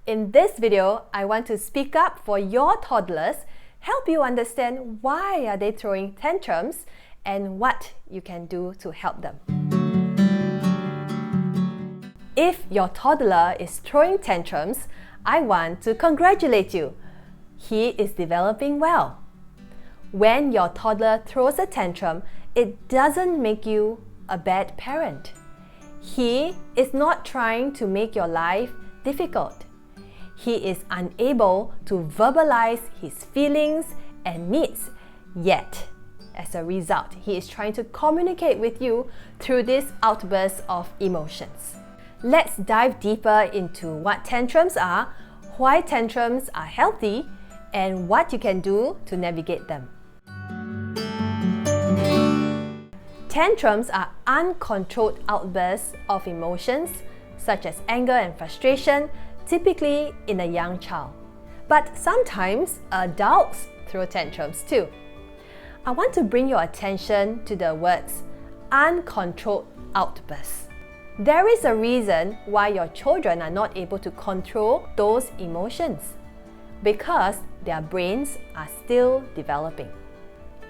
In this video, I want to speak up for your toddlers, help you understand why are they throwing tantrums and what you can do to help them. If your toddler is throwing tantrums, I want to congratulate you. He is developing well. When your toddler throws a tantrum, it doesn't make you a bad parent. He is not trying to make your life difficult. He is unable to verbalize his feelings and needs, yet, as a result, he is trying to communicate with you through this outburst of emotions. Let's dive deeper into what tantrums are, why tantrums are healthy, and what you can do to navigate them. Tantrums are uncontrolled outbursts of emotions, such as anger and frustration, typically in a young child. But sometimes adults throw tantrums too. I want to bring your attention to the words uncontrolled outbursts. There is a reason why your children are not able to control those emotions, because their brains are still developing.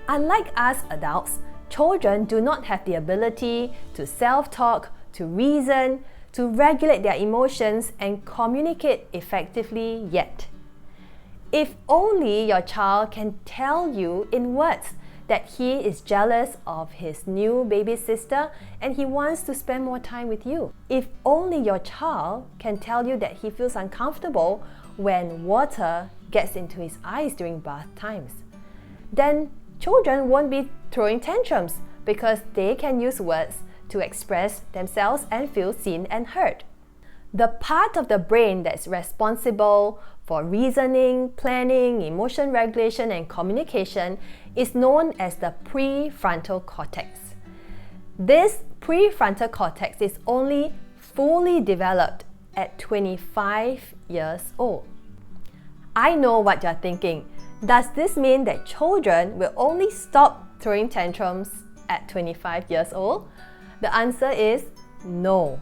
Unlike us adults, children do not have the ability to self-talk, to reason, to regulate their emotions and communicate effectively yet. If only your child can tell you in words that he is jealous of his new baby sister and he wants to spend more time with you. If only your child can tell you that he feels uncomfortable when water gets into his eyes during bath times. Then children won't be throwing tantrums because they can use words to express themselves and feel seen and heard. The part of the brain that's responsible for reasoning, planning, emotion regulation, and communication is known as the prefrontal cortex. This prefrontal cortex is only fully developed at 25 years old. I know what you're thinking. Does this mean that children will only stop throwing tantrums at 25 years old? The answer is no.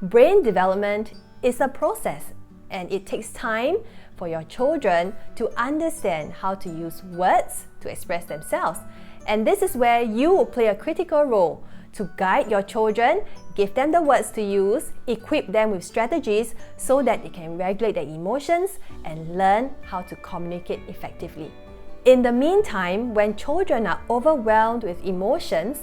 Brain development is a process, and it takes time for your children to understand how to use words to express themselves. And this is where you play a critical role to guide your children, give them the words to use, equip them with strategies so that they can regulate their emotions and learn how to communicate effectively. In the meantime, when children are overwhelmed with emotions,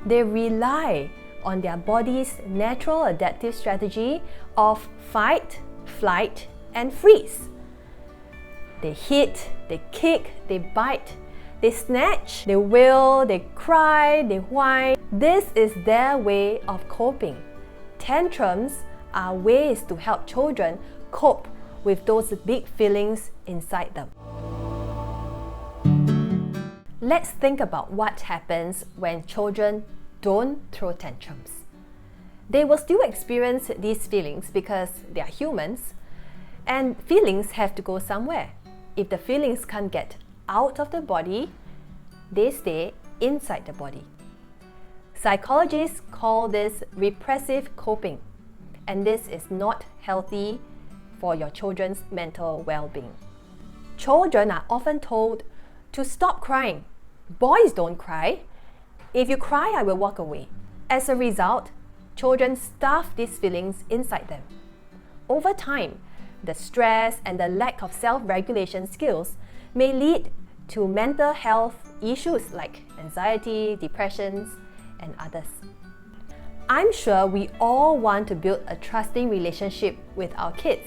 they rely on their body's natural adaptive strategy of fight, flight, and freeze. They hit, they kick, they bite, they snatch, they wail, they cry, they whine. This is their way of coping. Tantrums are ways to help children cope with those big feelings inside them. Let's think about what happens when children don't throw tantrums. They will still experience these feelings because they are humans, and feelings have to go somewhere. If the feelings can't get out of the body, they stay inside the body. Psychologists call this repressive coping, and this is not healthy for your children's mental well-being. Children are often told to stop crying. Boys don't cry. If you cry, I will walk away. As a result, children stuff these feelings inside them. Over time, the stress and the lack of self-regulation skills may lead to mental health issues like anxiety, depressions, and others. I'm sure we all want to build a trusting relationship with our kids,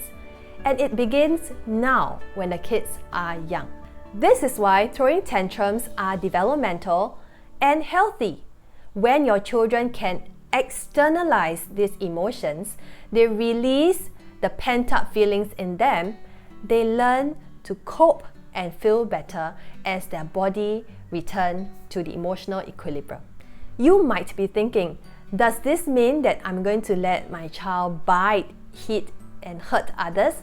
and it begins now when the kids are young. This is why throwing tantrums are developmental and healthy. When your children can externalize these emotions, they release the pent-up feelings in them, they learn to cope and feel better as their body returns to the emotional equilibrium. You might be thinking, does this mean that I'm going to let my child bite, hit, and hurt others?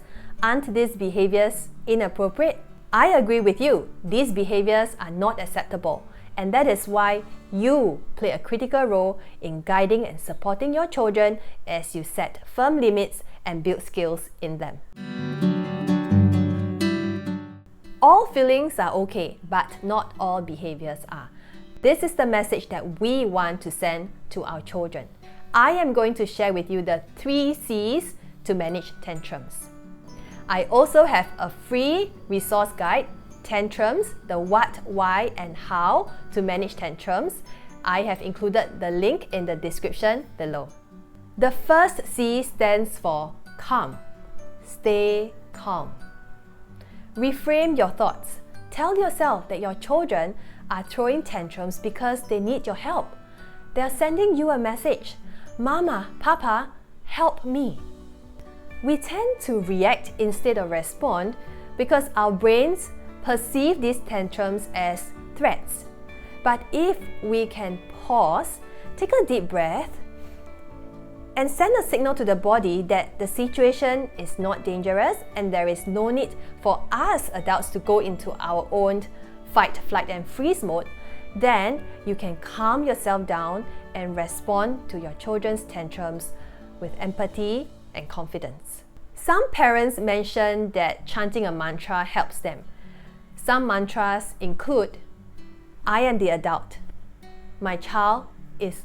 Aren't these behaviors inappropriate? I agree with you. These behaviors are not acceptable, and that is why you play a critical role in guiding and supporting your children as you set firm limits and build skills in them. All feelings are okay, but not all behaviors are. This is the message that we want to send to our children. I am going to share with you the 3 C's to manage tantrums. I also have a free resource guide, Tantrums, the what, why, and how to manage tantrums. I have included the link in the description below. The first C stands for calm. Stay calm. Reframe your thoughts. Tell yourself that your children are throwing tantrums because they need your help. They are sending you a message. Mama, Papa, help me. We tend to react instead of respond because our brains perceive these tantrums as threats. But if we can pause, take a deep breath, and send a signal to the body that the situation is not dangerous and there is no need for us adults to go into our own fight, flight, and freeze mode, then you can calm yourself down and respond to your children's tantrums with empathy and confidence. Some parents mention that chanting a mantra helps them. Some mantras include, I am the adult. My child is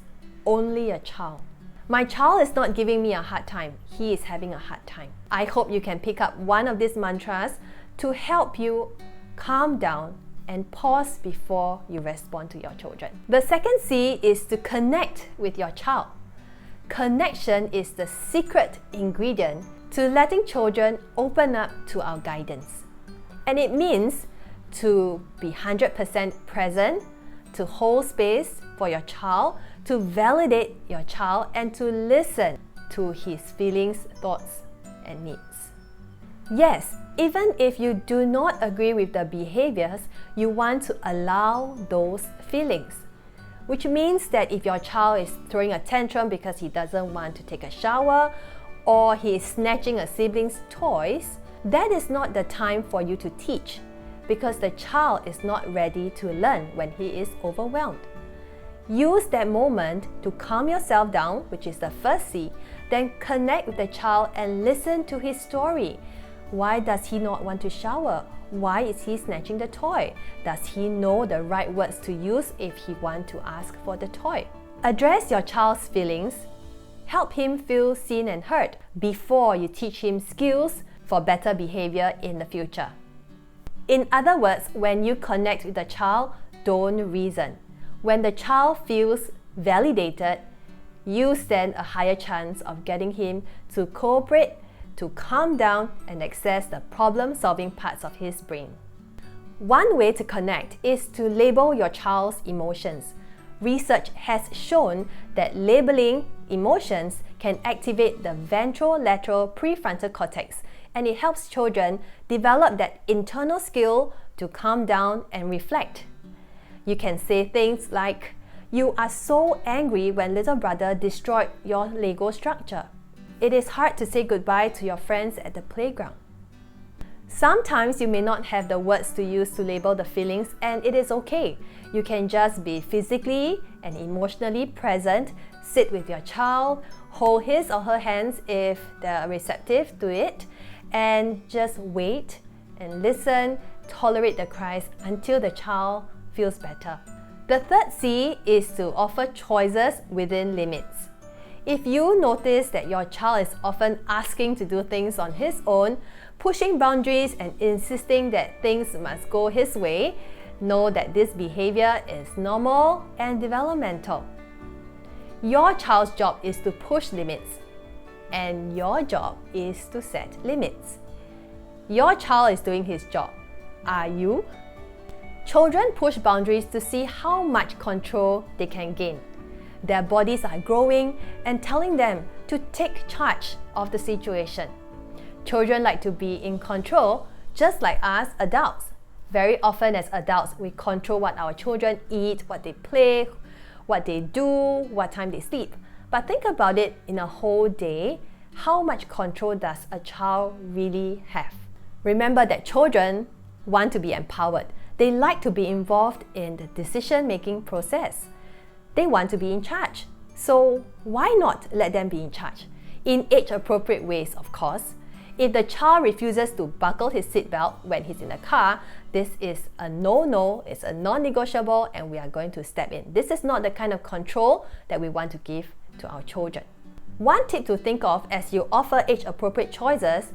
only a child. My child is not giving me a hard time. He is having a hard time. I hope you can pick up one of these mantras to help you calm down and pause before you respond to your children. The second C is to connect with your child. Connection is the secret ingredient to letting children open up to our guidance. And it means to be 100% present, to hold space for your child, to validate your child, and to listen to his feelings, thoughts, and needs. Yes, even if you do not agree with the behaviors, you want to allow those feelings. Which means that if your child is throwing a tantrum because he doesn't want to take a shower, or he is snatching a sibling's toys, that is not the time for you to teach, because the child is not ready to learn when he is overwhelmed. Use that moment to calm yourself down, which is the first C, then connect with the child and listen to his story. Why does he not want to shower? Why is he snatching the toy? Does he know the right words to use if he wants to ask for the toy? Address your child's feelings. Help him feel seen and heard before you teach him skills for better behavior in the future. In other words, when you connect with the child, don't reason. When the child feels validated, you stand a higher chance of getting him to cooperate, to calm down, and access the problem-solving parts of his brain. One way to connect is to label your child's emotions. Research has shown that labeling emotions can activate the ventrolateral prefrontal cortex, and it helps children develop that internal skill to calm down and reflect. You can say things like, you are so angry when little brother destroyed your Lego structure. It is hard to say goodbye to your friends at the playground. Sometimes you may not have the words to use to label the feelings, and it is okay. You can just be physically and emotionally present, sit with your child, hold his or her hands if they are receptive to it, and just wait and listen, tolerate the cries until the child feels better. The third C is to offer choices within limits. If you notice that your child is often asking to do things on his own, pushing boundaries and insisting that things must go his way, know that this behavior is normal and developmental. Your child's job is to push limits, and your job is to set limits. Your child is doing his job. Are you? Children push boundaries to see how much control they can gain. Their bodies are growing and telling them to take charge of the situation. Children like to be in control, just like us adults. Very often as adults, we control what our children eat, what they play, what they do, what time they sleep. But think about it in a whole day, how much control does a child really have? Remember that children want to be empowered. They like to be involved in the decision-making process. They want to be in charge. So why not let them be in charge? In age-appropriate ways, of course. If the child refuses to buckle his seatbelt when he's in the car, this is a no-no, it's a non-negotiable, and we are going to step in. This is not the kind of control that we want to give to our children. One tip to think of as you offer age-appropriate choices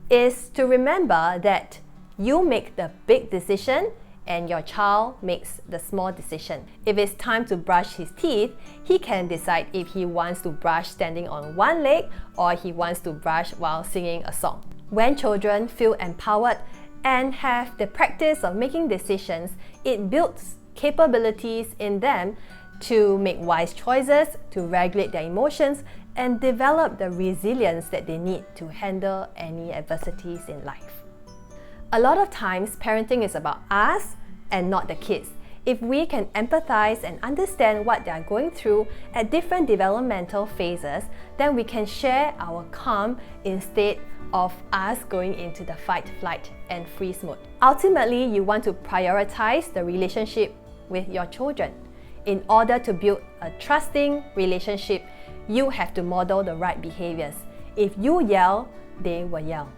is to remember that you make the big decision and your child makes the small decision. If it's time to brush his teeth, he can decide if he wants to brush standing on one leg or he wants to brush while singing a song. When children feel empowered and have the practice of making decisions, it builds capabilities in them to make wise choices, to regulate their emotions, and develop the resilience that they need to handle any adversities in life. A lot of times, parenting is about us and not the kids. If we can empathize and understand what they are going through at different developmental phases, then we can share our calm instead of us going into the fight, flight, and freeze mode. Ultimately, you want to prioritize the relationship with your children. In order to build a trusting relationship, you have to model the right behaviors. If you yell, they will yell.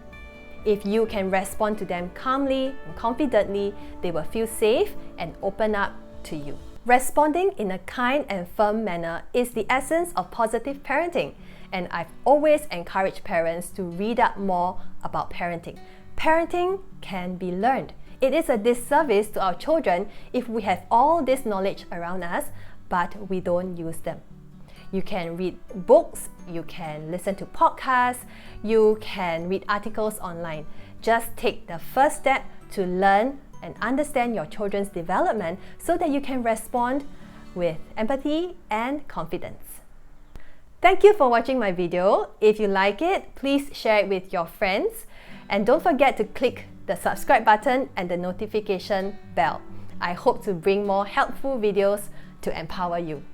If you can respond to them calmly and confidently, they will feel safe and open up to you. Responding in a kind and firm manner is the essence of positive parenting, and I've always encouraged parents to read up more about parenting. Parenting can be learned. It is a disservice to our children if we have all this knowledge around us, but we don't use them. You can read books, you can listen to podcasts, you can read articles online. Just take the first step to learn and understand your children's development so that you can respond with empathy and confidence. Thank you for watching my video. If you like it, please share it with your friends. And don't forget to click the subscribe button and the notification bell. I hope to bring more helpful videos to empower you.